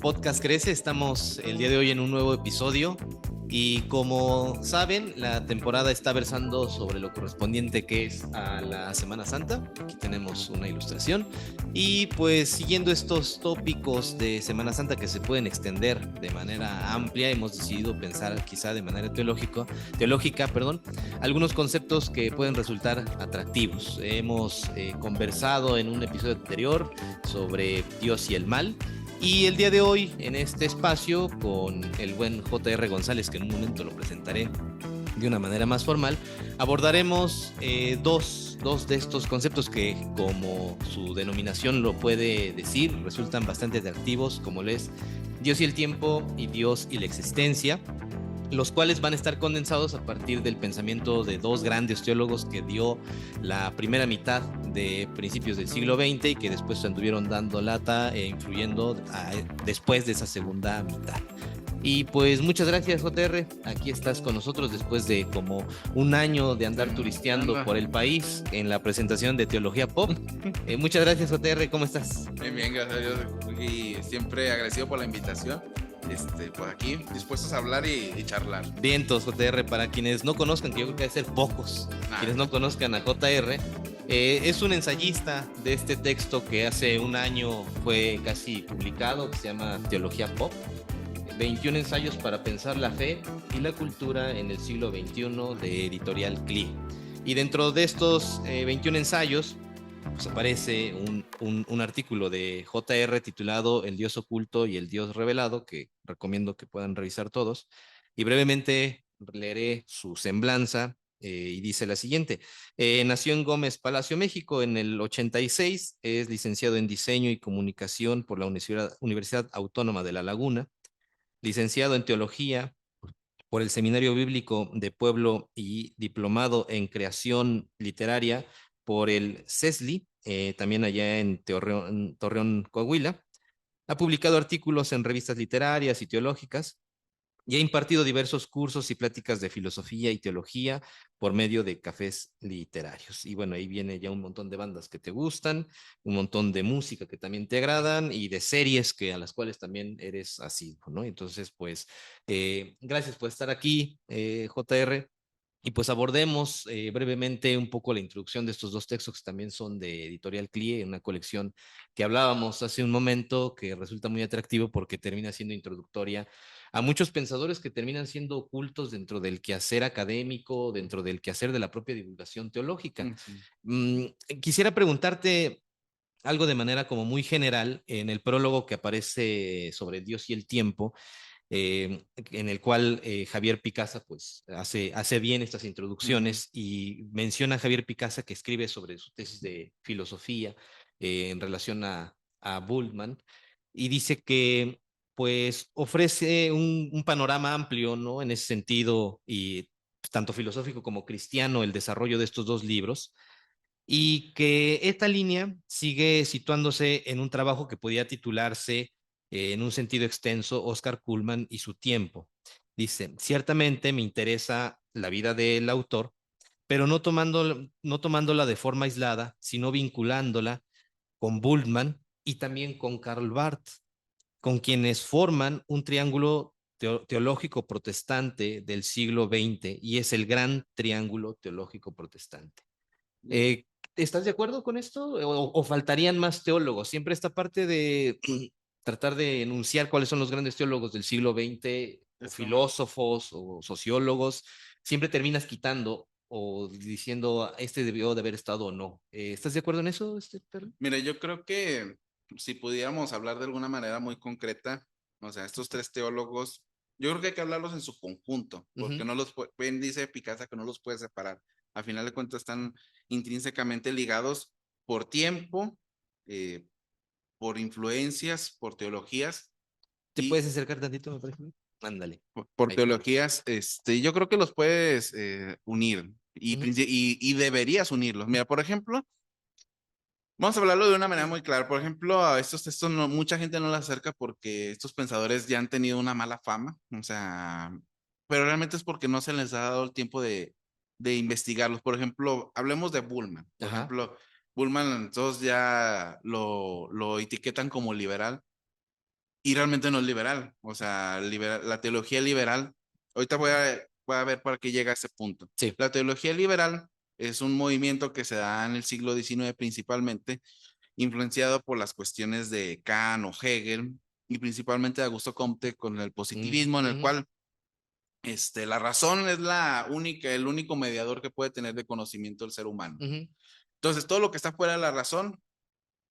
podcast crece. Estamos el día de hoy en un nuevo episodio y como saben, la temporada está versando sobre lo correspondiente que es a la Semana Santa. Aquí tenemos una ilustración y pues siguiendo estos tópicos de Semana Santa que se pueden extender de manera amplia, hemos decidido pensar quizá de manera teológica, algunos conceptos que pueden resultar atractivos. Hemos conversado en un episodio anterior sobre Dios y el mal. Y el día de hoy, en este espacio, con el buen J.R. González, que en un momento lo presentaré de una manera más formal, abordaremos dos de estos conceptos que, como su denominación lo puede decir, resultan bastante atractivos, como es Dios y el tiempo y Dios y la existencia, los cuales van a estar condensados a partir del pensamiento de dos grandes teólogos que dio la primera mitad de principios del siglo XX y que después se anduvieron dando lata e influyendo después de esa segunda mitad. Y pues muchas gracias, JR. Aquí estás con nosotros después de como un año de andar turisteando por el país en la presentación de Teología Pop. Muchas gracias, JR. ¿Cómo estás? Bien, bien, gracias a Dios. Y siempre agradecido por la invitación. Por aquí, dispuestos a hablar y charlar. Vientos, JR. Para quienes no conozcan, que yo creo que debe ser pocos, quienes no conozcan a JR, es un ensayista de este texto que hace un año fue casi publicado, que se llama Teología Pop. 21 ensayos para pensar la fe y la cultura en el siglo XXI, de Editorial CLI. Y dentro de estos 21 ensayos, pues aparece un artículo de JR titulado El Dios oculto y el Dios revelado, que recomiendo que puedan revisar todos. Y brevemente leeré su semblanza. Y dice la siguiente: nació en Gómez Palacio, México, en el 86, es licenciado en Diseño y Comunicación por la Universidad Autónoma de La Laguna, licenciado en Teología por el Seminario Bíblico de Pueblo y diplomado en Creación Literaria por el CESLI, también allá en Torreón, Coahuila. Ha publicado artículos en revistas literarias y teológicas y ha impartido diversos cursos y pláticas de filosofía y teología por medio de cafés literarios. Y bueno, ahí viene ya un montón de bandas que te gustan, un montón de música que también te agradan y de series que a las cuales también eres asiduo, ¿no? Entonces, pues, gracias por estar aquí, JR. Y pues abordemos brevemente un poco la introducción de estos dos textos que también son de Editorial CLIE, una colección que hablábamos hace un momento que resulta muy atractivo porque termina siendo introductoria a muchos pensadores que terminan siendo ocultos dentro del quehacer académico, dentro del quehacer de la propia divulgación teológica. Sí. Quisiera preguntarte algo de manera como muy general en el prólogo que aparece sobre Dios y el tiempo, en el cual Javier Picasa pues hace bien estas introducciones y menciona a Javier Picasa que escribe sobre su tesis de filosofía en relación a Bultmann, y dice que pues ofrece un panorama amplio, ¿no? En ese sentido, y tanto filosófico como cristiano, el desarrollo de estos dos libros, y que esta línea sigue situándose en un trabajo que podía titularse, en un sentido extenso, Oscar Kuhlman y su tiempo. Dice: ciertamente me interesa la vida del autor, pero no tomándola de forma aislada, sino vinculándola con Bultmann y también con Karl Barth, con quienes forman un triángulo teológico protestante del siglo XX, y es el gran triángulo teológico protestante. Eh, ¿Estás de acuerdo con esto? ¿O faltarían más teólogos? Siempre esta parte de tratar de enunciar cuáles son los grandes teólogos del siglo XX, o filósofos, o sociólogos, siempre terminas quitando o diciendo este debió de haber estado o no. ¿Estás de acuerdo en eso, Perla? Mira, yo creo que si pudiéramos hablar de alguna manera muy concreta, o sea, estos tres teólogos, yo creo que hay que hablarlos en su conjunto, porque Ujú. no los pueden, dice Picasa que no los puede separar. A final de cuentas están intrínsecamente ligados por tiempo, eh, por influencias, por teologías ¿Te y puedes acercar tantito, me parece? Ándale. por Ahí está. teologías, yo creo que los puedes unir Ujú. y deberías unirlos. Mira, por ejemplo, vamos a hablarlo de una manera muy clara. Por ejemplo, a estos textos mucha gente no los acerca porque estos pensadores ya han tenido una mala fama, o sea, pero realmente es porque no se les ha dado el tiempo de investigarlos. Por ejemplo, hablemos de Bullman. Por Ajá. ejemplo, Bullman todos ya lo etiquetan como liberal, y realmente no es liberal. O sea, la teología liberal, ahorita voy a ver para qué llega a ese punto. Sí. La teología liberal es un movimiento que se da en el siglo XIX principalmente, influenciado por las cuestiones de Kant o Hegel y principalmente de Augusto Comte con el Mm, positivismo, en el ujú, cual la razón es la única, el único mediador que puede tener de conocimiento del ser humano. ujú, Entonces, todo lo que está fuera de la razón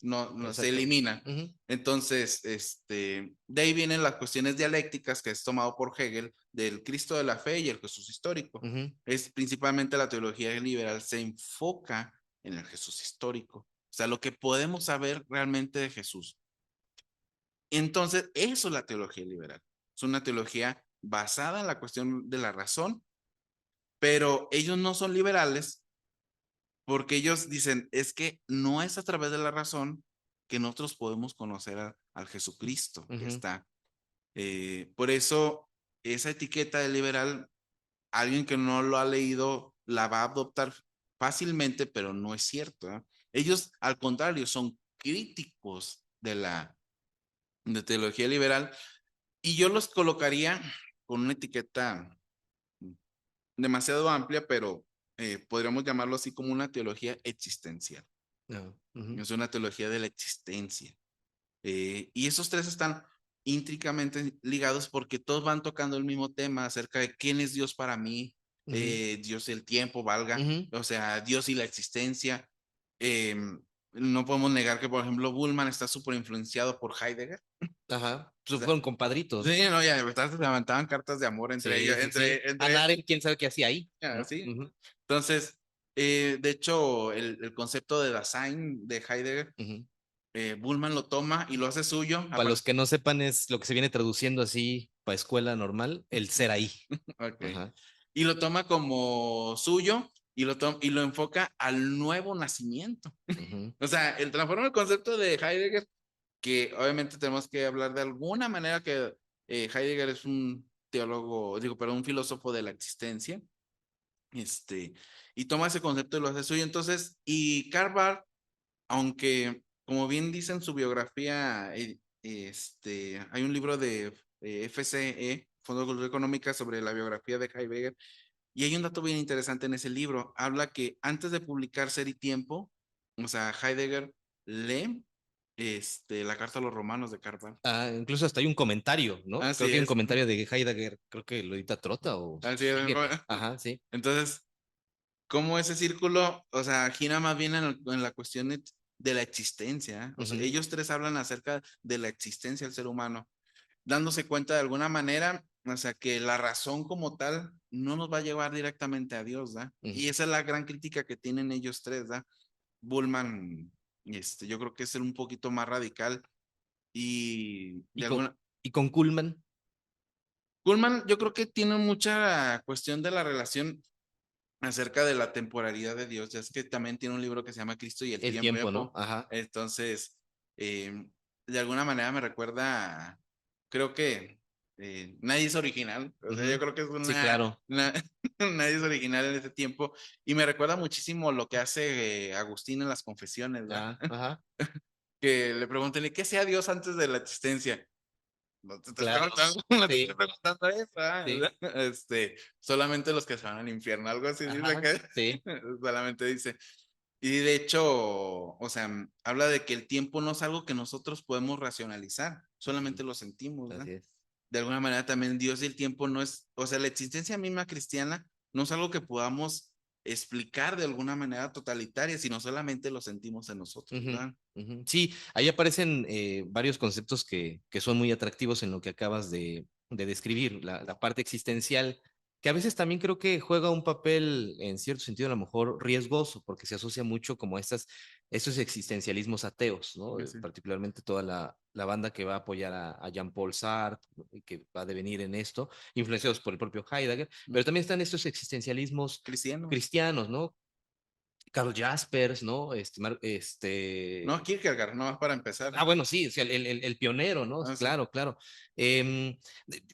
no se exacto. elimina. Ujú, Entonces, de ahí vienen las cuestiones dialécticas que es tomado por Hegel del Cristo de la fe y el Jesús histórico. ujú, Es principalmente la teología liberal se enfoca en el Jesús histórico, o sea, lo que podemos saber realmente de Jesús. Entonces, eso es la teología liberal. Es una teología basada en la cuestión de la razón, pero ellos no son liberales porque ellos dicen, es que no es a través de la razón que nosotros podemos conocer al Jesucristo que ujú, está. Por eso, esa etiqueta de liberal, alguien que no lo ha leído la va a adoptar fácilmente, pero no es cierto, ¿eh? Ellos, al contrario, son críticos de teología liberal y yo los colocaría con una etiqueta demasiado amplia, pero podríamos llamarlo así como una teología existencial. no, ujú, Es una teología de la existencia. Y esos tres están íntricamente ligados porque todos van tocando el mismo tema acerca de quién es Dios para mí, ujú, Dios y el tiempo, valga, ujú. o sea, Dios y la existencia. Eh, no podemos negar que, por ejemplo, Bullman está súper influenciado por Heidegger. Ajá. O Pues sea, fueron compadritos. sí, no, ya se levantaban cartas de amor entre ellos, Sí, sí, sí. Ana Aren, quién sabe qué hacía ahí, ¿no? sí. Ujú, Entonces, de hecho, el concepto de Dasein de Heidegger, ujú. Bullman lo toma y lo hace suyo. Para los que no sepan, es lo que se viene traduciendo así para escuela normal, el ser ahí. Ok. Ajá. Y lo toma como suyo y lo enfoca al nuevo nacimiento. Ujú, O sea, él transforma el concepto de Heidegger, que obviamente tenemos que hablar de alguna manera que Heidegger es un teólogo, digo, pero un filósofo de la existencia, este, y toma ese concepto y lo hace suyo. Entonces, y Karl Barth, aunque, como bien dice en su biografía, hay un libro de FCE, Fondo de Cultura Económica, sobre la biografía de Heidegger, y hay un dato bien interesante en ese libro. Habla que antes de publicar Ser y Tiempo, o sea, Heidegger lee la carta a los romanos de Karl Barth. ah, incluso hasta hay un comentario, ¿no? Creo Así que hay un es, comentario de Heidegger, creo que lo edita Trota o así es. sigue. Ajá, sí. Entonces, cómo ese círculo, o sea, gira más bien en la cuestión de la existencia, ¿eh? O sea, Ujú, ellos tres hablan acerca de la existencia del ser humano, dándose cuenta de alguna manera, o sea, que la razón como tal no nos va a llevar directamente a Dios, ¿da? ujú. Y esa es la gran crítica que tienen ellos tres, ¿da? Bullman, yo creo que es un poquito más radical y Y de con, alguna... y con Kuhlman, Bullman, yo creo que tiene mucha cuestión de la relación acerca de la temporalidad de Dios. Ya es que también tiene un libro que se llama Cristo y el el tiempo. tiempo, ¿no? Ajá. Entonces, de alguna manera me recuerda, creo que nadie es original. O sea, yo Ujú. creo que es Sí, claro. nadie es original en ese tiempo. Y me recuerda muchísimo lo que hace Agustín en las confesiones, ¿verdad? Ah, ajá. Que le preguntan, ¿y qué sea Dios antes de la existencia? No te estoy Claro. preguntando, no te estoy Sí, preguntando eso, ¿ah? sí. Solamente los que se van al infierno, algo así dice Ajá. que Sí. solamente dice. Y de hecho, o sea, habla de que el tiempo no es algo que nosotros podemos racionalizar, Ujú. solamente lo sentimos, ¿no? Así es. De alguna manera también Dios y el tiempo no es, o sea, la existencia misma cristiana no es algo que podamos explicar de alguna manera totalitaria, sino solamente lo sentimos en nosotros, Ujú, ¿verdad? ujú. Sí, ahí aparecen varios conceptos que son muy atractivos en lo que acabas de describir, la parte existencial, que a veces también creo que juega un papel en cierto sentido a lo mejor riesgoso, porque se asocia mucho como a estos existencialismos ateos, ¿no? Sí, sí. Particularmente toda la banda que va a apoyar a Jean-Paul Sartre, y que va a devenir en esto, influenciados por el propio Heidegger, pero también están estos existencialismos Cristianos. cristianos, ¿no? Carl Jaspers, ¿no? No, Kierkegaard, no más para empezar. Bueno, sí, o sea, el pionero, ¿no? Ah, sí. Claro, claro. Em,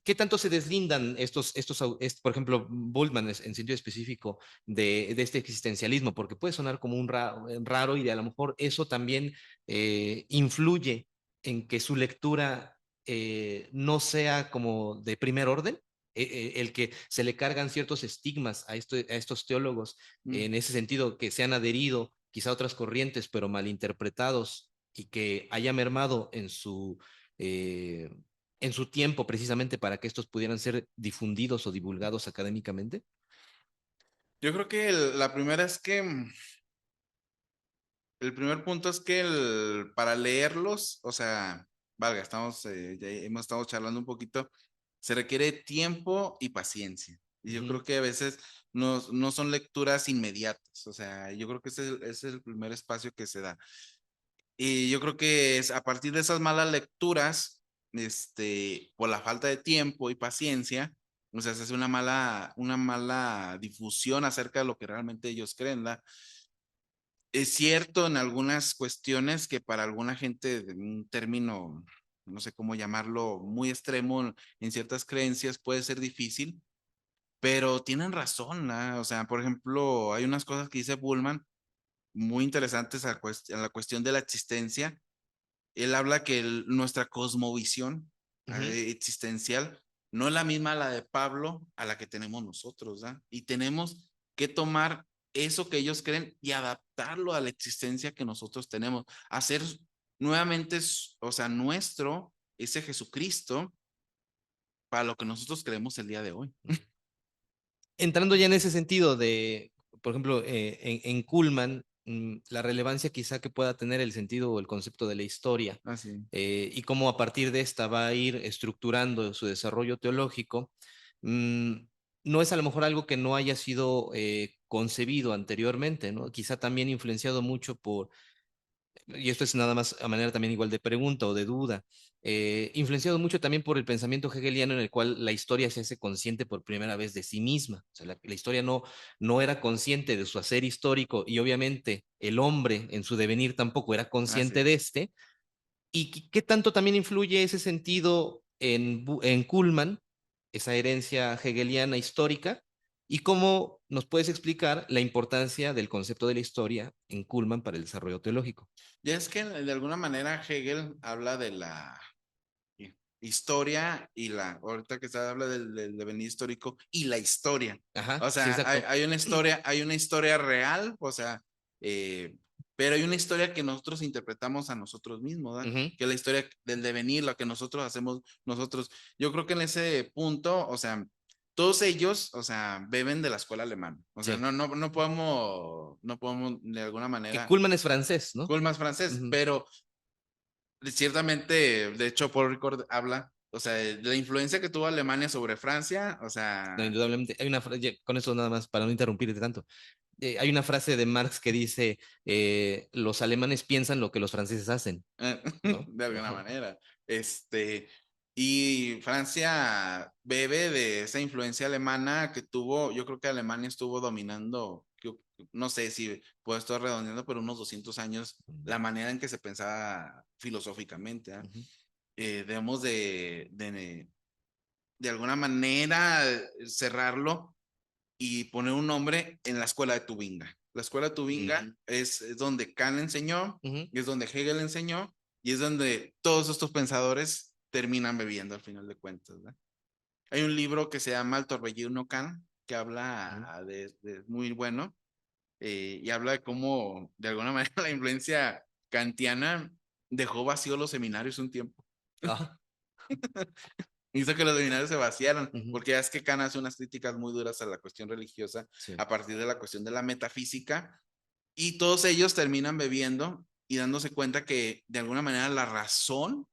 ¿Qué tanto se deslindan por ejemplo, Bullman en sentido específico de este existencialismo? Porque puede sonar como un raro y a lo mejor eso también influye en que su lectura no sea como de primer orden, el que se le cargan ciertos estigmas a estos teólogos, Mm. en ese sentido, que se han adherido quizá a otras corrientes, pero malinterpretados y que haya mermado eh, en su tiempo precisamente para que estos pudieran ser difundidos o divulgados académicamente? Yo creo que la primera es que el primer punto es que para leerlos, o sea, valga, ya hemos estado charlando un poquito, se requiere tiempo y paciencia. Y yo Ujú, creo que a veces no son lecturas inmediatas, o sea, yo creo que ese es el primer espacio que se da. Y yo creo que es a partir de esas malas lecturas, por la falta de tiempo y paciencia, o sea, se hace una mala difusión acerca de lo que realmente ellos creen, ¿verdad? Es cierto en algunas cuestiones que para alguna gente, en un término, no sé cómo llamarlo, muy extremo en ciertas creencias puede ser difícil, pero tienen razón, ¿no? O sea, por ejemplo, hay unas cosas que dice Bullman muy interesantes a la cuestión de la existencia. Él habla que nuestra cosmovisión ujú. existencial no es la misma a la de Pablo a la que tenemos nosotros, ¿verdad? Y tenemos que tomar eso que ellos creen y adaptarlo a la existencia que nosotros tenemos, hacer nuevamente, o sea, nuestro, ese Jesucristo para lo que nosotros creemos el día de hoy. Entrando ya en ese sentido de, por ejemplo, en Kuhlman, la relevancia quizá que pueda tener el sentido o el concepto de la historia, Así. y cómo a partir de esta va a ir estructurando su desarrollo teológico, mm, no es a lo mejor algo que no haya sido concebido anteriormente, ¿no? Quizá también influenciado mucho por, y esto es nada más a manera también igual de pregunta o de duda, influenciado mucho también por el pensamiento hegeliano en el cual la historia se hace consciente por primera vez de sí misma. O sea, la historia no era consciente de su hacer histórico y obviamente el hombre en su devenir tampoco era consciente Así. de este. ¿Y qué tanto también influye ese sentido en Kuhlman, esa herencia hegeliana histórica? ¿Y cómo nos puedes explicar la importancia del concepto de la historia en Kuhlman para el desarrollo teológico? Ya es que de alguna manera Hegel habla de la historia y ahorita que se habla del devenir histórico y la historia. Ajá, O sí, sea, exacto. hay una historia real, o sea, eh, pero hay una historia que nosotros interpretamos a nosotros mismos, ¿verdad? Ujú, Que es la historia del devenir, la que nosotros hacemos nosotros. Yo creo que en ese punto, o sea, todos ellos, o sea, beben de la escuela alemana. O sea, sí. no podemos de alguna Que manera, Kuhlman es francés, ¿no? cool más francés, Ujú. pero ciertamente, de hecho, Paul Ricord habla, o sea, de la influencia que tuvo Alemania sobre Francia, o No, sea, indudablemente. Hay una frase, con eso nada más, para no interrumpirte tanto. Hay una frase de Marx que dice, los alemanes piensan lo que los franceses hacen, ¿no? de alguna Ajá. manera, y Francia bebe de esa influencia alemana que tuvo, yo creo que Alemania estuvo dominando, no sé si puedo estar redondeando, pero unos 200 años, la manera en que se pensaba filosóficamente, ¿ah? Ujú, Debemos de alguna manera cerrarlo y poner un nombre en la escuela de Tubinga. La escuela de Tubinga es donde Kant enseñó, ujú. es donde Hegel enseñó y es donde todos estos pensadores terminan bebiendo al final de cuentas, ¿verdad? Hay un libro que se llama El Torbellino Kant que Ujú. habla muy bueno y habla de cómo de alguna manera la influencia kantiana dejó vacío los seminarios un tiempo. Ah, Hizo que los seminarios se vaciaran, ujú, porque ya es que Kant hace unas críticas muy duras a la cuestión religiosa sí. a partir de la cuestión de la metafísica, y todos ellos terminan bebiendo y dándose cuenta que de alguna manera la razón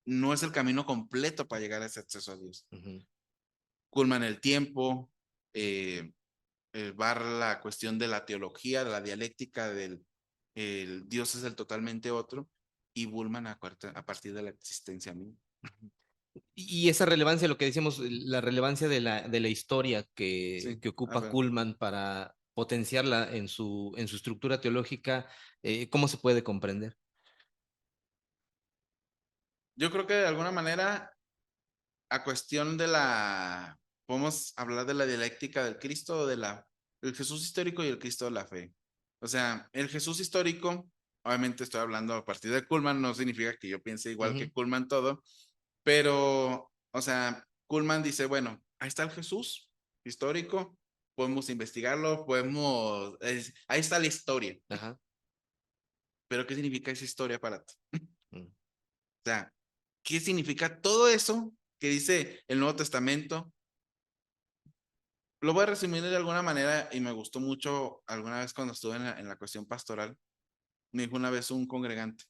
no es el camino completo para llegar a ese acceso a Dios. Ujú. Culman el tiempo, eh, va la cuestión de la teología, de la dialéctica, del el Dios es el totalmente otro, y Bullman a partir de la existencia misma. Y esa relevancia, lo que decíamos, la relevancia de la historia Sí, que a ocupa ver. Kuhlman para potenciarla en su estructura teológica, ¿cómo se puede comprender? Yo creo que de alguna manera a cuestión podemos hablar de la dialéctica del Cristo o el Jesús histórico y el Cristo de la fe. O sea, el Jesús histórico Obviamente estoy hablando a partir de Kuhlman, no significa que yo piense igual que Ujú, Kuhlman todo, pero, o sea, Kuhlman dice, bueno, ahí está el Jesús histórico, podemos investigarlo, ahí está la historia, ajá, pero ¿qué significa esa historia para ti? mm, O sea, ¿qué significa todo eso que dice el Nuevo Testamento? Lo voy a resumir de alguna manera y me gustó mucho alguna vez cuando estuve en la cuestión pastoral. Me dijo una vez un congregante,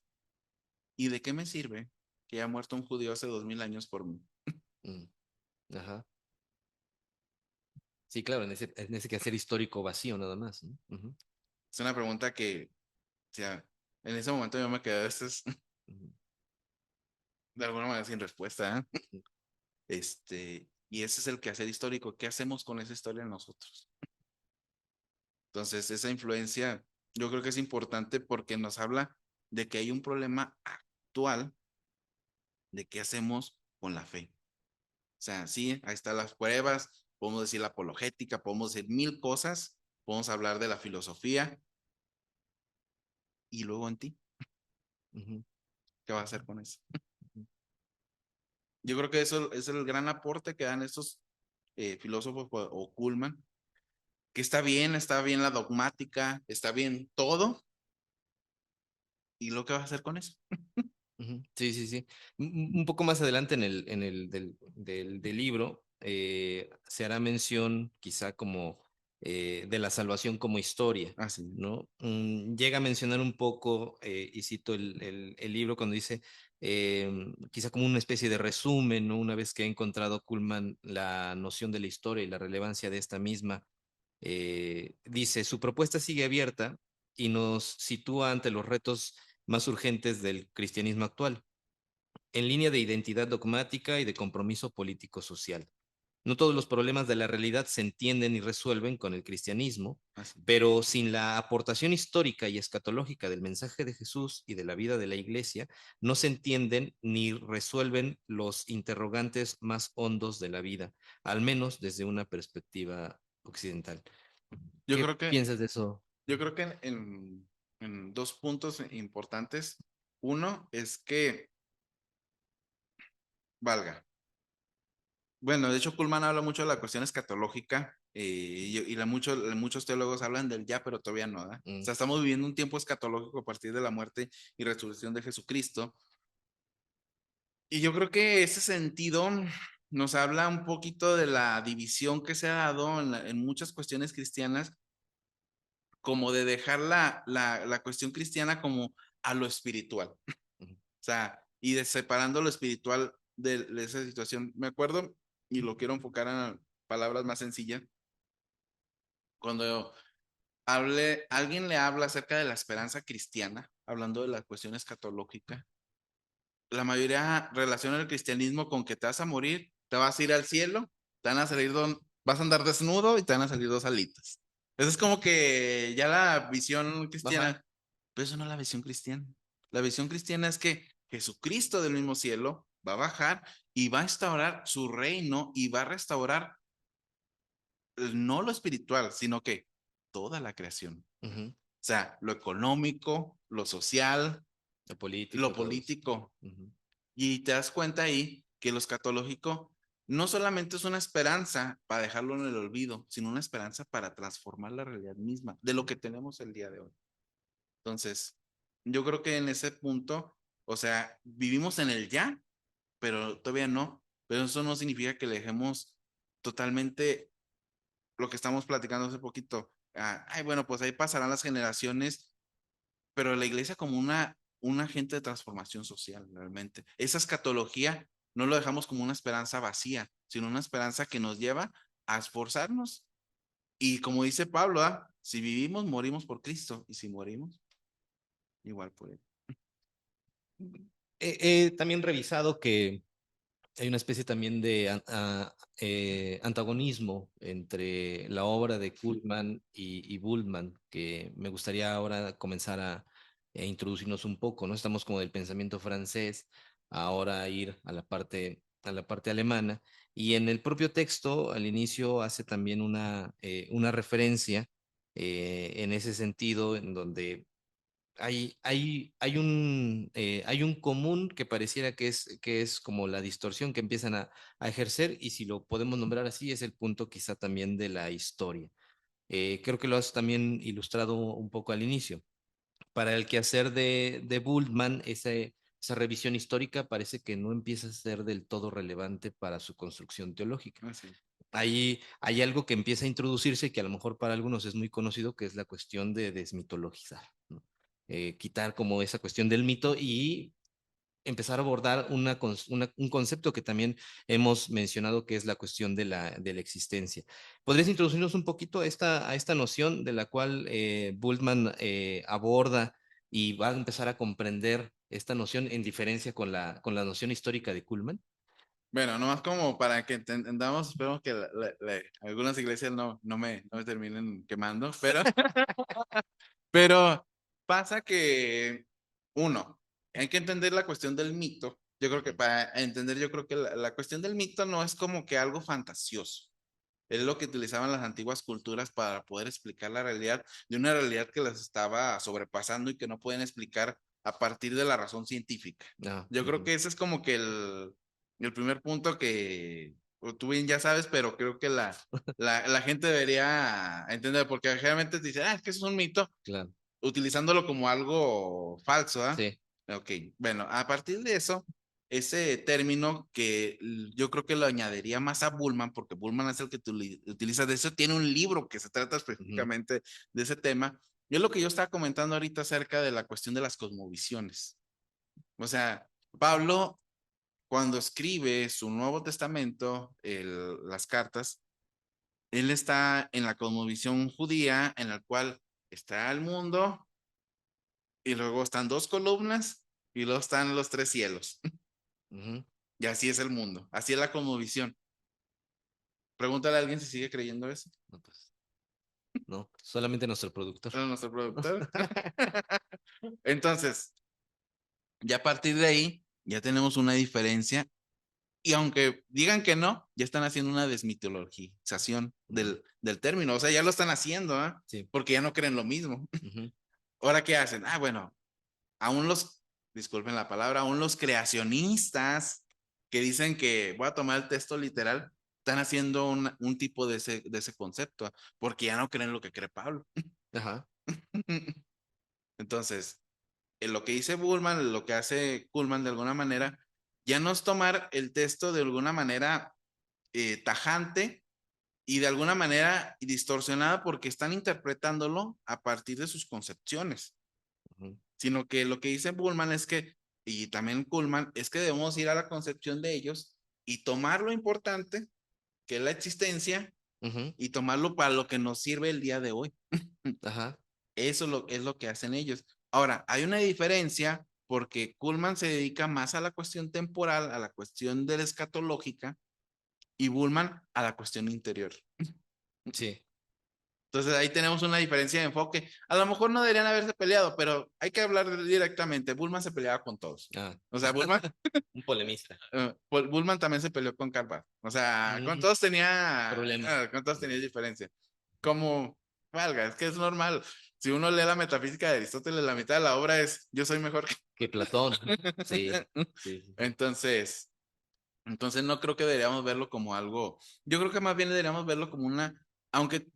¿y de qué me sirve que haya muerto un judío hace 2000 años por mí? mm, ajá. Sí, claro, en ese quehacer histórico vacío nada más, ¿no? Ujú, Es una pregunta que, o sea, en ese momento yo me quedé a veces ujú, de alguna manera sin respuesta, ¿eh? ujú, Y ese es el quehacer histórico. ¿Qué hacemos con esa historia nosotros? Entonces, esa influencia yo creo que es importante porque nos habla de que hay un problema actual de qué hacemos con la fe. O sea, sí, ahí están las pruebas, podemos decir la apologética, podemos decir mil cosas, podemos hablar de la filosofía y luego en ti, ujú, ¿qué vas a hacer con eso? ujú, Yo creo que eso es el gran aporte que dan estos filósofos o Kuhlman, que está bien la dogmática, está bien todo, y lo que vas a hacer con eso. ujú. Sí, sí, sí. Un poco más adelante del libro se hará mención quizá como de la salvación como historia, Así. ¿no? Llega a mencionar un poco, y cito el libro cuando dice, quizá como una especie de resumen, ¿no? Una vez que ha encontrado Kuhlman la noción de la historia y la relevancia de esta misma, dice, su propuesta sigue abierta y nos sitúa ante los retos más urgentes del cristianismo actual, en línea de identidad dogmática y de compromiso político-social. No todos los problemas de la realidad se entienden y resuelven con el cristianismo, Así. pero sin la aportación histórica y escatológica del mensaje de Jesús y de la vida de la Iglesia, no se entienden ni resuelven los interrogantes más hondos de la vida, al menos desde una perspectiva occidental. Yo ¿Qué creo que, piensas de eso? yo creo que en dos puntos importantes. Uno es que valga. Bueno, de hecho, Kuhlman habla mucho de la cuestión escatológica muchos teólogos hablan del ya, pero todavía no, ¿verdad? O Mm, sea, estamos viviendo un tiempo escatológico a partir de la muerte y resurrección de Jesucristo. Y yo creo que ese sentido nos habla un poquito de la división que se ha dado en muchas cuestiones cristianas, como de dejar la cuestión cristiana como a lo espiritual. O mm, sea, y de separando lo espiritual de esa situación. Me acuerdo, y lo quiero enfocar en palabras más sencillas, cuando alguien le habla acerca de la esperanza cristiana, hablando de la cuestión escatológica, la mayoría relaciona el cristianismo con que te vas a morir, te vas a ir al cielo, te van a salir vas a andar desnudo y te van a salir dos alitas. Esa es como que ya la visión ajá. cristiana, pero eso no es la visión cristiana. La visión cristiana es que Jesucristo del mismo cielo va a bajar y va a instaurar su reino y va a restaurar no lo espiritual, sino que toda la creación. Ujú. O sea, lo económico, lo social, Lo lo político, todo eso. político. Ujú, Y te das cuenta ahí que lo escatológico no solamente es una esperanza para dejarlo en el olvido, sino una esperanza para transformar la realidad misma de lo que tenemos el día de hoy. Entonces, yo creo que en ese punto, o sea, vivimos en el ya, pero todavía no. Pero eso no significa que le dejemos totalmente lo que estamos platicando hace poquito. Ay, bueno, pues ahí pasarán las generaciones, pero la iglesia como un agente de transformación social, realmente. Esa escatología no lo dejamos como una esperanza vacía, sino una esperanza que nos lleva a esforzarnos. Y como dice Pablo, si vivimos, morimos por Cristo, y si morimos, igual por él. He también revisado que hay una especie también de antagonismo entre la obra de Kuhlman y Bullmann, que me gustaría ahora comenzar a introducirnos un poco, ¿no? Estamos como del pensamiento francés, ahora ir a la parte alemana, y en el propio texto, al inicio, hace también una referencia en ese sentido, en donde hay un común que pareciera que es como la distorsión que empiezan a ejercer, y si lo podemos nombrar así, es el punto quizá también de la historia. Creo que lo has también ilustrado un poco al inicio. Para el quehacer de Bultmann, esa revisión histórica parece que no empieza a ser del todo relevante para su construcción teológica. Así. Hay algo que empieza a introducirse que a lo mejor para algunos es muy conocido, que es la cuestión de desmitologizar, ¿no? Quitar como esa cuestión del mito y empezar a abordar un concepto que también hemos mencionado, que es la cuestión de de la existencia. ¿Podrías introducirnos un poquito a esta noción de la cual Bultmann aborda y va a empezar a comprender esta noción en diferencia con con la noción histórica de Kuhlmann? Bueno, nomás como para que entendamos, espero que algunas iglesias no me terminen quemando, pero pasa que, uno, hay que entender la cuestión del mito. Yo creo que para entender, yo creo que la cuestión del mito no es como que algo fantasioso. Es lo que utilizaban las antiguas culturas para poder explicar la realidad de una realidad que las estaba sobrepasando y que no pueden explicar a partir de la razón científica. Ah, Yo creo ujú, que ese es como que el primer punto que tú bien ya sabes, pero creo que la gente debería entender, porque generalmente te dicen, es que eso es un mito, claro, utilizándolo como algo falso, ¿ah? sí. Ok, bueno, a partir de eso, ese término que yo creo que lo añadiría más a Bullman, porque Bullman es el que utiliza, de eso tiene un libro que se trata Ujú, específicamente de ese tema, y es lo que yo estaba comentando ahorita acerca de la cuestión de las cosmovisiones. O sea, Pablo, cuando escribe su Nuevo Testamento, las cartas, él está en la cosmovisión judía, en la cual está el mundo, y luego están dos columnas y luego están los tres cielos. ujú. Y así es el mundo, así es la cosmovisión. Pregúntale a alguien si sigue creyendo eso. No, pues, no, solamente nuestro productor. A nuestro productor. Entonces, ya a partir de ahí, ya tenemos una diferencia. Y aunque digan que no, ya están haciendo una desmitologización Ujú, del término. O sea, ya lo están haciendo, ¿eh? sí. Porque ya no creen lo mismo. Ujú, Ahora, ¿qué hacen? Bueno, aún disculpen la palabra, aún los creacionistas que dicen que voy a tomar el texto literal, están haciendo un tipo de ese concepto, porque ya no creen lo que cree Pablo. ajá. Entonces, en lo que dice Bullman, lo que hace Kuhlman de alguna manera, ya no es tomar el texto de alguna manera tajante y de alguna manera distorsionada porque están interpretándolo a partir de sus concepciones, Ujú, sino que lo que dice Bullman es que, y también Kuhlman, es que debemos ir a la concepción de ellos y tomar lo importante, que es la existencia, ujú, y tomarlo para lo que nos sirve el día de hoy. ajá. Eso es lo que hacen ellos. Ahora, hay una diferencia porque Kuhlman se dedica más a la cuestión temporal, a la cuestión de la escatológica, y Bullman a la cuestión interior. Sí. Entonces ahí tenemos una diferencia de enfoque. A lo mejor no deberían haberse peleado, pero hay que hablar directamente. Bullman se peleaba con todos. Ah, O sea, Bullman, un polemista. Bullman también se peleó con Karl Barth. O sea, Ujú, problemas. con todos tenía diferencia. Como, valga, es que es normal. Si uno lee la metafísica de Aristóteles, la mitad de la obra es yo soy mejor que... Que Platón. Sí, sí, sí, sí. Entonces, no creo que deberíamos verlo como algo, yo creo que más bien deberíamos verlo como aunque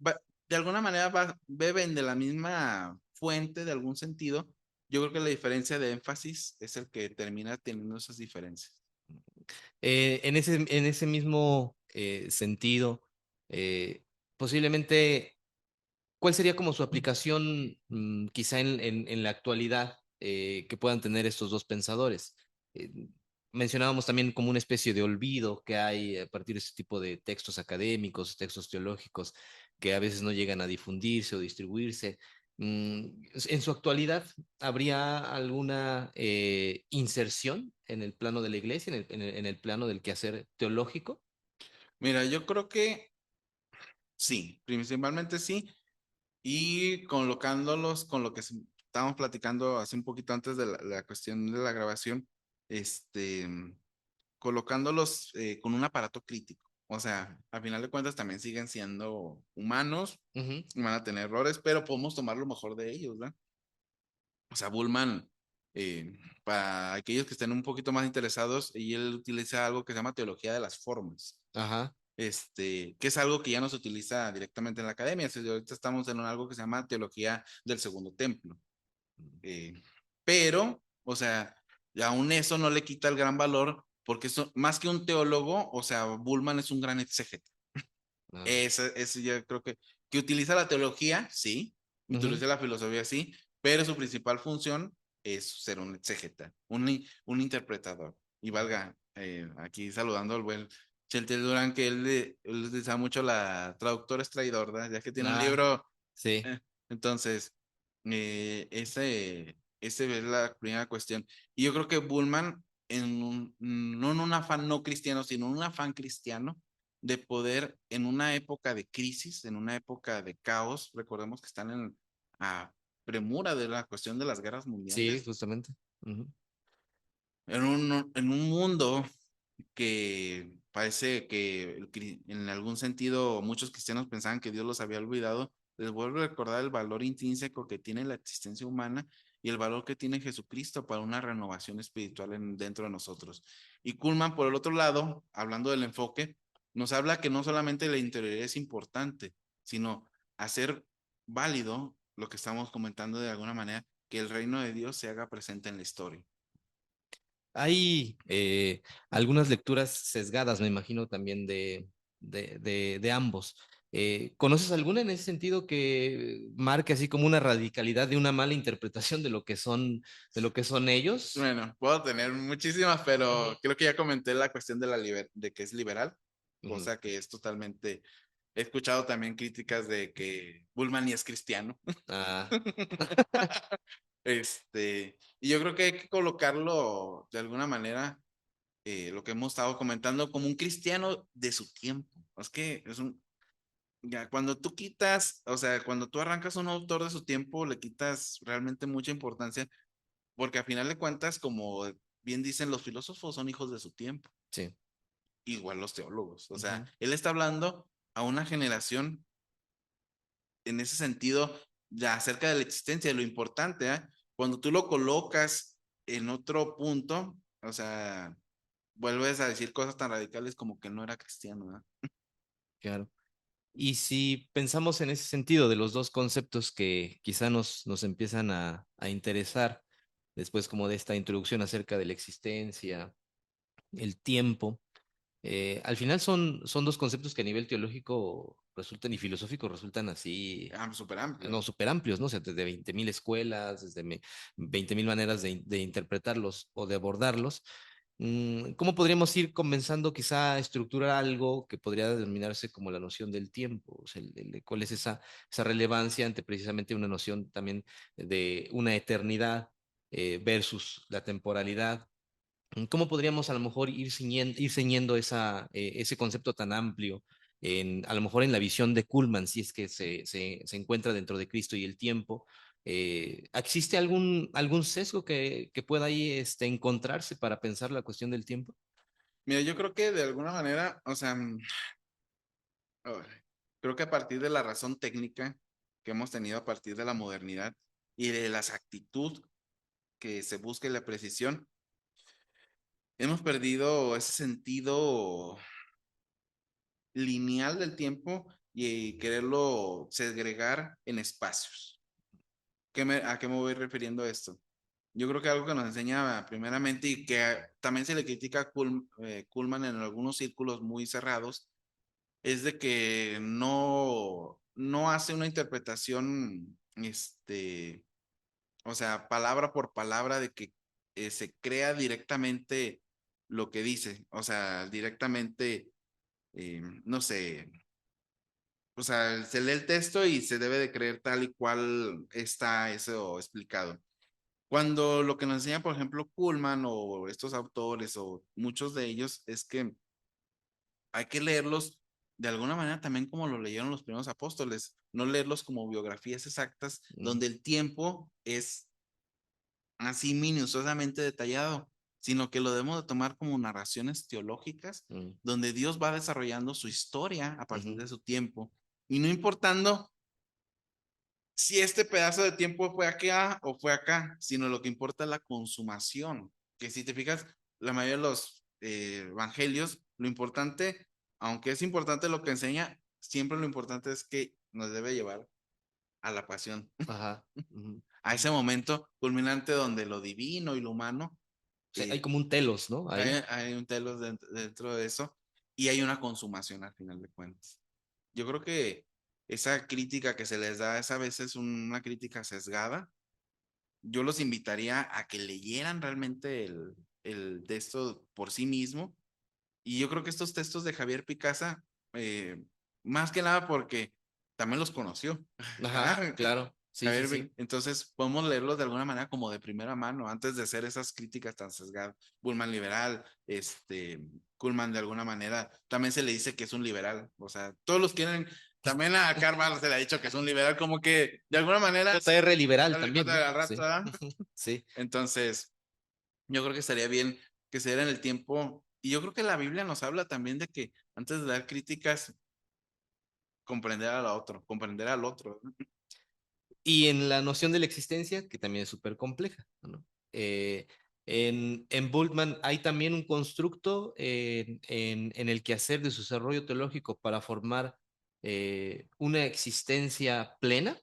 de alguna manera beben de la misma fuente de algún sentido, yo creo que la diferencia de énfasis es el que termina teniendo esas diferencias. En ese mismo sentido, posiblemente, ¿cuál sería como su aplicación quizá en la actualidad que puedan tener estos dos pensadores? Eh, Mencionábamos también como una especie de olvido que hay a partir de este tipo de textos académicos, textos teológicos, que a veces no llegan a difundirse o distribuirse. En su actualidad, ¿habría alguna inserción en el plano de la iglesia, en el plano del quehacer teológico? Mira, yo creo que sí, principalmente sí, y colocándolos con lo que estábamos platicando hace un poquito antes de la cuestión de la grabación, este, colocándolos con un aparato crítico. O sea, al final de cuentas también siguen siendo humanos, Ujú, van a tener errores, pero podemos tomar lo mejor de ellos, ¿verdad? O sea, Bullman, eh, para aquellos que estén un poquito más interesados, y él utiliza algo que se llama teología de las formas, Ajá. que es algo que ya no se utiliza directamente en la academia. Ahorita estamos en algo que se llama teología del segundo templo. Eh, pero, o sea, aún eso no le quita el gran valor, porque eso, más que un teólogo, o sea, Bullman es un gran exégeta. Ah, Eso yo creo que utiliza la teología, sí, ujú. utiliza la filosofía, sí, pero su principal función es ser un exégeta, un interpretador. Y valga, aquí saludando al buen Cheltel Durán, que él utiliza mucho la traductor es traidor, ¿verdad? Ya que tiene un Ah, libro. sí. Entonces, ese es la primera cuestión. Y yo creo que Bullman, no en un afán no cristiano, sino en un afán cristiano, de poder en una época de crisis, en una época de caos, recordemos que están a premura de la cuestión de las guerras Sí, mundiales, justamente. Ujú. en un mundo que parece que en algún sentido muchos cristianos pensaban que Dios los había olvidado, les vuelvo a recordar el valor intrínseco que tiene la existencia humana y el valor que tiene Jesucristo para una renovación espiritual dentro de nosotros. Y Kuhlman, por el otro lado, hablando del enfoque, nos habla que no solamente la interioridad es importante, sino hacer válido lo que estamos comentando de alguna manera, que el reino de Dios se haga presente en la historia. Hay algunas lecturas sesgadas, me imagino, también de ambos. ¿Conoces alguna en ese sentido que marque así como una radicalidad de una mala interpretación de lo que son ellos? Bueno, puedo tener muchísimas, pero Ujú. creo que ya comenté la cuestión de que es liberal, Ujú. cosa que es totalmente. He escuchado también críticas de que Bullman ni es cristiano. Ah, Y yo creo que hay que colocarlo de alguna manera, lo que hemos estado comentando, como un cristiano de su tiempo. Es que ya cuando tú quitas, o sea, cuando tú arrancas a un autor de su tiempo, le quitas realmente mucha importancia, porque a final de cuentas, como bien dicen los filósofos, son hijos de su tiempo, sí. igual los teólogos. O sea, Ujú. él está hablando a una generación en ese sentido ya acerca de la existencia, de lo importante, ¿eh? Cuando tú lo colocas en otro punto, o sea, vuelves a decir cosas tan radicales como que no era cristiano, ¿eh? Claro. Y si pensamos en ese sentido de los dos conceptos que quizá nos empiezan a interesar, después como de esta introducción acerca de la existencia, el tiempo, al final son dos conceptos que a nivel teológico resultan y filosófico resultan así, Ah, súper amplio. no, súper amplios, ¿no? O sea, desde 20.000 escuelas, desde 20.000 maneras de interpretarlos o de abordarlos. ¿Cómo podríamos ir comenzando quizá a estructurar algo que podría denominarse como la noción del tiempo? O sea, ¿cuál es esa relevancia ante precisamente una noción también de una eternidad versus la temporalidad? ¿Cómo podríamos a lo mejor ir ciñendo ese concepto tan amplio, a lo mejor en la visión de Kuhlman, si es que se encuentra dentro de Cristo y el tiempo? ¿Existe algún sesgo que pueda ahí encontrarse para pensar la cuestión del tiempo? Mira, yo creo que de alguna manera, o sea, ay, creo que a partir de la razón técnica que hemos tenido a partir de la modernidad y de la exactitud que se busca y la precisión, hemos perdido ese sentido lineal del tiempo y quererlo segregar en espacios. ¿A qué me voy refiriendo a esto? Yo creo que algo que nos enseña primeramente y que también se le critica a Kuhlman en algunos círculos muy cerrados, es de que no hace una interpretación, o sea, palabra por palabra de que se crea directamente lo que dice, o sea, directamente, no sé, o sea, se lee el texto y se debe de creer tal y cual está eso explicado. Cuando lo que nos enseña, por ejemplo, Kuhlman o estos autores o muchos de ellos es que hay que leerlos de alguna manera también como lo leyeron los primeros apóstoles, no leerlos como biografías exactas Mm, donde el tiempo es así minuciosamente detallado, sino que lo debemos de tomar como narraciones teológicas mm, donde Dios va desarrollando su historia a partir ujú. de su tiempo y no importando si este pedazo de tiempo fue acá o fue acá, sino lo que importa es la consumación. Que si te fijas, la mayoría de los evangelios, lo importante, aunque es importante lo que enseña, siempre lo importante es que nos debe llevar a la pasión, Ajá. Ujú. a ese momento culminante donde lo divino y lo humano, O sea, hay eh, como un telos, ¿no? Ahí. hay un telos dentro de eso y hay una consumación al final de cuentas. Yo creo que esa crítica que se les da es a veces una crítica sesgada. Yo los invitaría a que leyeran realmente el texto por sí mismo. Y yo creo que estos textos de Javier Picasa, más que nada porque también los conoció. Ajá, claro. Sí, sí, sí. Entonces podemos leerlos de alguna manera como de primera mano, antes de hacer esas críticas tan sesgadas. Bullman liberal, Kuhlman de alguna manera, también se le dice que es un liberal. O sea, todos los quieren, también a Karl Marx se le ha dicho que es un liberal, como que de alguna manera, JR liberal darle también, cuenta de ¿no? la Sí. rata. Sí. Entonces, yo creo que estaría bien que se diera en el tiempo. Y yo creo que la Biblia nos habla también de que antes de dar críticas, comprender al otro, comprender al otro. Y en la noción de la existencia, que también es súper compleja, ¿no? Eh, en Bultmann hay también un constructo en el quehacer de su desarrollo teológico para formar una existencia plena,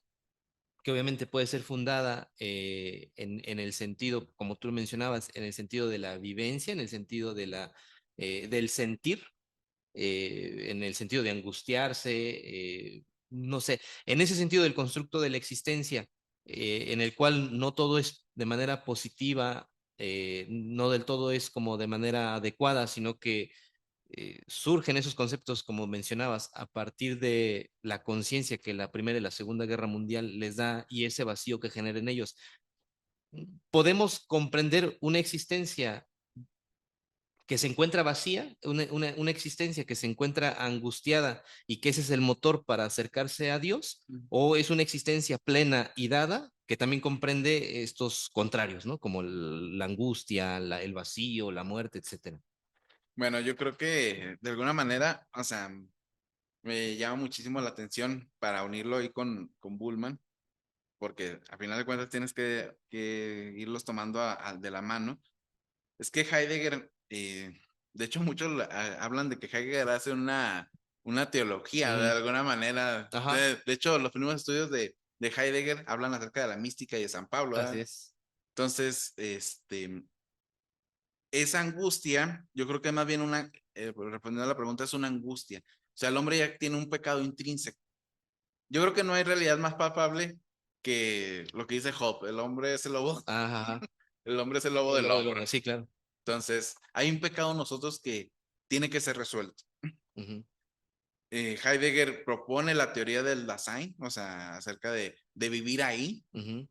que obviamente puede ser fundada en el sentido, como tú mencionabas, en el sentido de la vivencia, en el sentido de del sentir, en el sentido de angustiarse, no sé, en ese sentido del constructo de la existencia, en el cual no todo es de manera positiva, no del todo es como de manera adecuada, sino que surgen esos conceptos, como mencionabas, a partir de la conciencia que la Primera y la Segunda Guerra Mundial les da y ese vacío que genera en ellos. Podemos comprender una existencia que se encuentra vacía, una existencia que se encuentra angustiada y que ese es el motor para acercarse a Dios, o es una existencia plena y dada que también comprende estos contrarios, ¿no? Como la angustia, el vacío, la muerte, etcétera. Bueno, yo creo que de alguna manera, o sea, me llama muchísimo la atención para unirlo ahí con Bullman, porque a final de cuentas tienes que irlos tomando de la mano. Es que Heidegger, de hecho muchos hablan de que Heidegger hace una teología de Ujú. alguna manera. Ajá, De hecho, los primeros estudios de Heidegger hablan acerca de la mística y de San Pablo, así ¿verdad? es. Entonces, esa angustia, yo creo que más bien respondiendo a la pregunta, es una angustia. O sea, el hombre ya tiene un pecado intrínseco. Yo creo que no hay realidad más palpable que lo que dice Job, el hombre es el lobo, Ajá, ajá. el hombre es el lobo El del lobo del hombre. hombre, sí, claro. Entonces, hay un pecado en nosotros que tiene que ser resuelto. Ujú, Heidegger propone la teoría del Dasein, o sea, acerca de vivir ahí, ujú,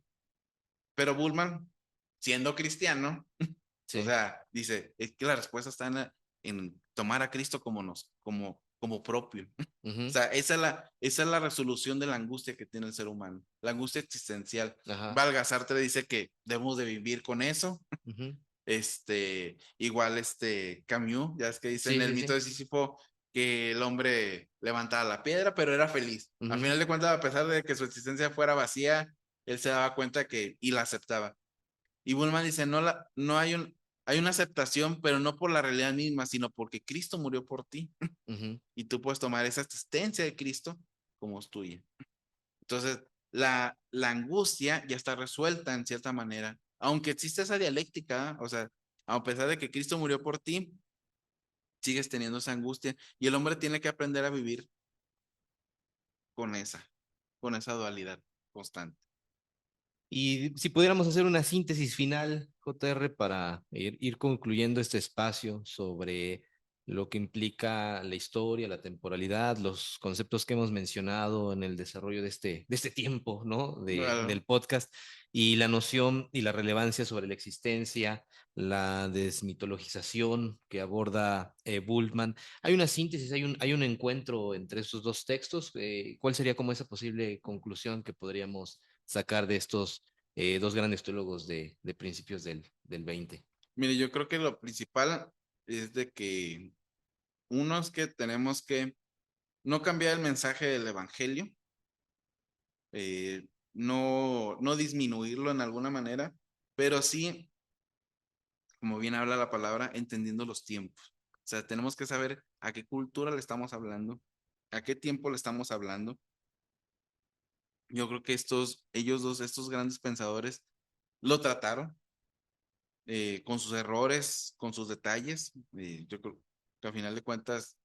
pero Bullman, siendo cristiano, o sí. sea, dice, es que la respuesta está en tomar a Cristo como propio. O Ujú, sea, esa es la resolución de la angustia que tiene el ser humano, la angustia existencial. ajá. Valga Sartre dice que debemos de vivir con eso. Ujú, Igual Camus, ya es que dice en sí, el sí, mito sí. de Sísifo que el hombre levantaba la piedra, pero era feliz. Al Ujú, final de cuentas, a pesar de que su existencia fuera vacía, él se daba cuenta y la aceptaba. Y Bullman dice, no hay una aceptación, pero no por la realidad misma, sino porque Cristo murió por ti. ujú. Y tú puedes tomar esa existencia de Cristo como es tuya. Entonces, la angustia ya está resuelta en cierta manera, aunque existe esa dialéctica, o sea, a pesar de que Cristo murió por ti, sigues teniendo esa angustia y el hombre tiene que aprender a vivir con con esa dualidad constante. Y si pudiéramos hacer una síntesis final, JR, para ir concluyendo este espacio sobre lo que implica la historia, la temporalidad, los conceptos que hemos mencionado en el desarrollo de este tiempo, ¿no? Claro. Del podcast y la noción y la relevancia sobre la existencia, la desmitologización que aborda Bultmann. Hay una síntesis, hay un encuentro entre estos dos textos. ¿Cuál sería como esa posible conclusión que podríamos sacar de estos dos grandes teólogos de principios del 20? Mire, yo creo que lo principal es de que uno es que tenemos que no cambiar el mensaje del evangelio. no disminuirlo en alguna manera, pero sí, como bien habla la palabra, entendiendo los tiempos. O sea, tenemos que saber a qué cultura le estamos hablando, a qué tiempo le estamos hablando. Yo creo que ellos dos, estos grandes pensadores, lo trataron con sus errores, con sus detalles. Yo creo que al final de cuentas,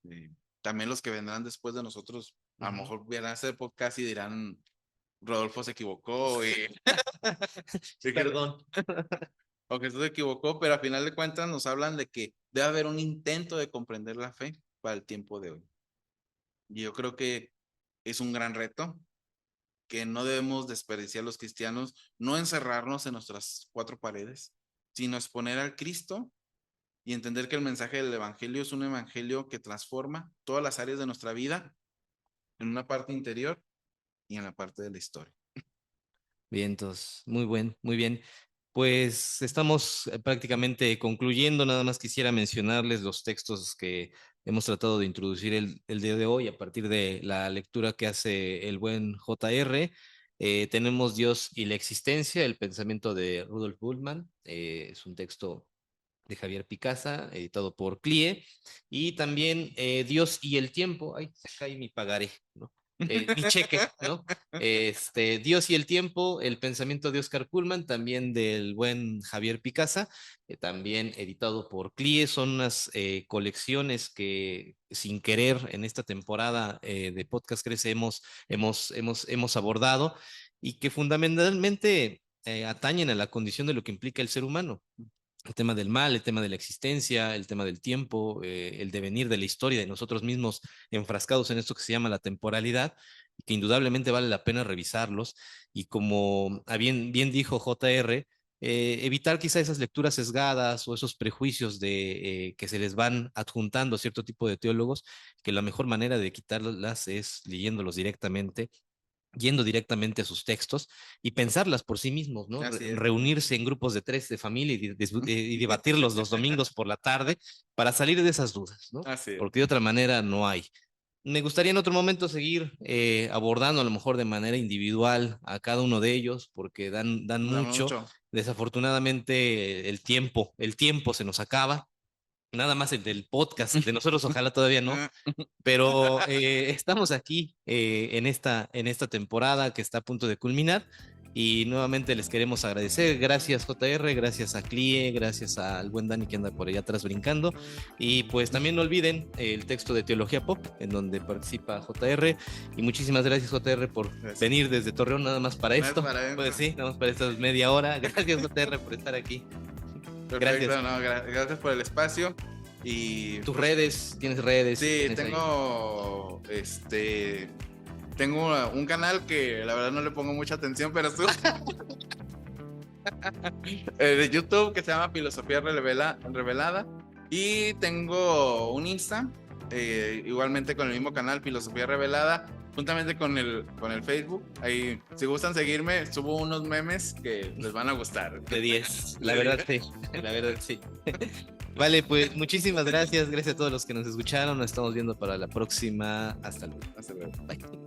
también los que vendrán después de nosotros, a lo mejor verán hacer podcast y dirán, Rodolfo se equivocó Perdón. o Jesús se equivocó, pero al final de cuentas nos hablan de que debe haber un intento de comprender la fe para el tiempo de hoy. Y yo creo que es un gran reto que no debemos desperdiciar los cristianos, no encerrarnos en nuestras cuatro paredes, sino exponer al Cristo y entender que el mensaje del Evangelio es un Evangelio que transforma todas las áreas de nuestra vida en una parte interior y en la parte de la historia. Bien, entonces, muy bien. Pues estamos prácticamente concluyendo. Nada más quisiera mencionarles los textos que hemos tratado de introducir el día de hoy a partir de la lectura que hace el buen JR. Tenemos Dios y la existencia, el pensamiento de Rudolf Bultmann. Es un texto de Javier Picasa, editado por CLIE, y también Dios y el tiempo, ay, se cae mi pagaré, ¿no? Mi cheque, ¿no? Dios y el tiempo, el pensamiento de Oscar Kuhlman, también del buen Javier Picasa, también editado por CLIE, son unas colecciones que sin querer en esta temporada de Podcast Crece hemos abordado y que fundamentalmente atañen a la condición de lo que implica el ser humano, el tema del mal, el tema de la existencia, el tema del tiempo, el devenir de la historia de nosotros mismos enfrascados en esto que se llama la temporalidad, y que indudablemente vale la pena revisarlos. Y como bien dijo JR, evitar quizá esas lecturas sesgadas o esos prejuicios que se les van adjuntando a cierto tipo de teólogos, que la mejor manera de quitarlas es leyéndolos directamente, yendo directamente a sus textos y pensarlas por sí mismos, ¿no? Así es. Reunirse en grupos de tres de familia y debatirlos los domingos por la tarde para salir de esas dudas, ¿no? Así es. Porque de otra manera no hay. Me gustaría en otro momento seguir abordando a lo mejor de manera individual a cada uno de ellos porque dan Da mucho. mucho. Desafortunadamente el tiempo se nos acaba. Nada más el del podcast de nosotros, ojalá todavía no, pero estamos aquí en esta temporada que está a punto de culminar y nuevamente les queremos agradecer. Gracias JR, gracias a CLIE, gracias al buen Dani que anda por allá atrás brincando. Y pues también no olviden el texto de Teología Pop en donde participa JR. Y muchísimas gracias JR por venir desde Torreón nada más para esto. Pues sí, nada más para esta media hora. Gracias JR por estar aquí. Perfecto, Gracias. no, gracias por el espacio. Y tus redes, ¿tienes redes? sí, ¿Tienes tengo tengo un canal que la verdad no le pongo mucha atención, pero de YouTube que se llama Filosofía Revelada, y tengo un Insta igualmente con el mismo canal Filosofía Revelada, juntamente con el Facebook. Ahí, si gustan seguirme, subo unos memes que les van a gustar. De 10, la verdad sí, la verdad sí. Vale, pues muchísimas gracias a todos los que nos escucharon, nos estamos viendo para la próxima, hasta luego. Hasta luego. Bye.